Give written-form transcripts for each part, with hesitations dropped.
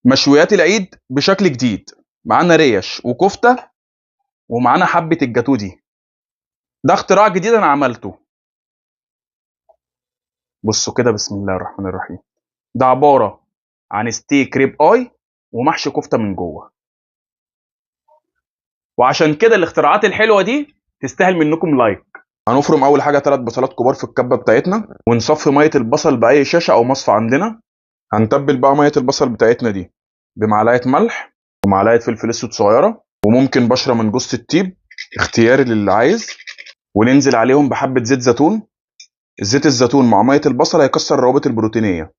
مشويات العيد بشكل جديد. معانا ريش وكفته، ومعانا حبه الجاتو دي. ده اختراع جديد انا عملته. بصوا كده، بسم الله الرحمن الرحيم. ده عباره عن ستيك ريب اي ومحشي كفته من جوه. وعشان كده الاختراعات الحلوه دي تستاهل منكم لايك. هنفرم اول حاجه 3 بصلات كبار في الكبه بتاعتنا، ونصفي ميه البصل باي شاشه او مصفى عندنا. هنتبل بقى ميه البصل بتاعتنا دي بمعلقه ملح ومعلقه فلفل اسود صغيره، وممكن بشره من جوز الطيب، اختياري للي عايز. وننزل عليهم بحبه زيت زيتون. زيت الزيتون مع ميه البصل هيكسر الروابط البروتينيه.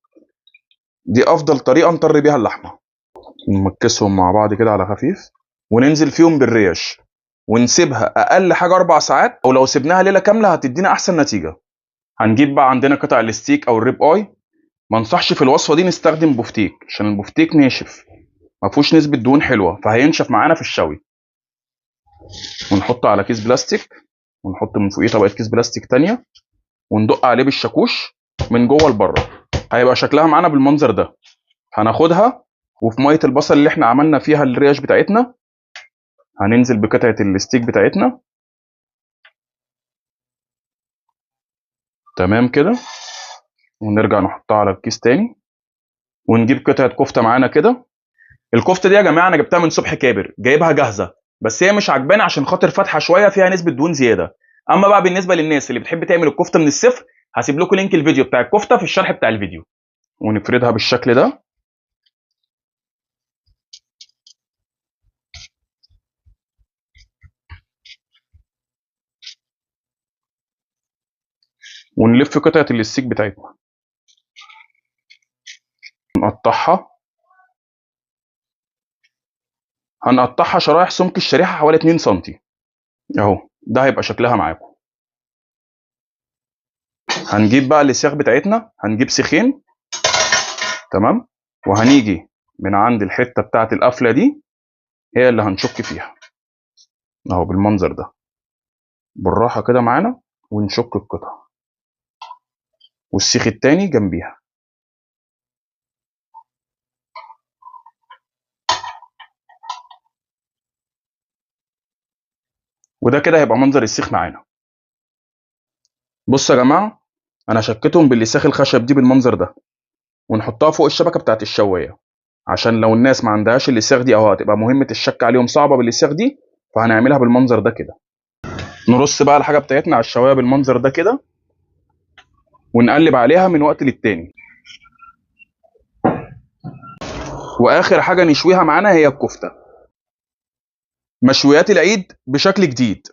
دي افضل طريقه نطري بيها اللحمه. نمكسهم مع بعض كده على خفيف، وننزل فيهم بالريش، ونسيبها اقل حاجه 4 ساعات، او لو سيبناها ليله كامله هتدينا احسن نتيجه. هنجيب بقى عندنا قطع الستيك او الريب اي. ما انصحش في الوصفه دي نستخدم بفتيك، عشان البفتيك ناشف، ما فيهوش نسبه دهون حلوه، فهينشف معانا في الشوي. ونحطه على كيس بلاستيك، ونحط من فوقيه طبقه كيس بلاستيك تانية، وندق عليه بالشاكوش من جوه لبره. هيبقى شكلها معانا بالمنظر ده. هناخدها، وفي ميه البصل اللي احنا عملنا فيها الريش بتاعتنا هننزل بقطعه الستيك بتاعتنا. تمام كده. ونرجع نحطها على الكيس تاني، ونجيب قطعه كفته معانا كده. الكفته دي يا جماعه انا جبتها من صبح كابر، جايبها جاهزه، بس هي مش عجباني عشان خاطر فاتحه شويه، فيها نسبه دهون زياده. اما بقى بالنسبه للناس اللي بتحب تعمل الكفته من الصفر، هسيب لكم لينك الفيديو بتاع الكفته في الشرح بتاع الفيديو. ونفردها بالشكل ده. ونلف قطعه الستيك بتاعتنا، نقطعها. هنقطعها شرايح سمك الشريحه حوالي 2 سم. اهو ده هيبقى شكلها معاكم. هنجيب بقى السياخ بتاعتنا، هنجيب سيخين. تمام. وهنيجي من عند الحته بتاعه القفله دي، هي اللي هنشك فيها. اهو بالمنظر ده، بالراحه كده معانا، ونشك القطع، والسيخ التاني جنبيها. وده كده هيبقى منظر السيخ معانا. بصوا يا جماعه، انا شكيتهم بالسياخ الخشب دي بالمنظر ده، ونحطها فوق الشبكه بتاعه الشوايه، عشان لو الناس ما عندهاش السياخ دي، او هتبقى مهمه الشك عليهم صعبه بالسياخ دي، فهنعملها بالمنظر ده كده. نرص بقى الحاجه بتاعتنا على الشوايه بالمنظر ده كده، ونقلب عليها من وقت للتاني. واخر حاجه نشويها معانا هي الكفته. مشويات العيد بشكل جديد.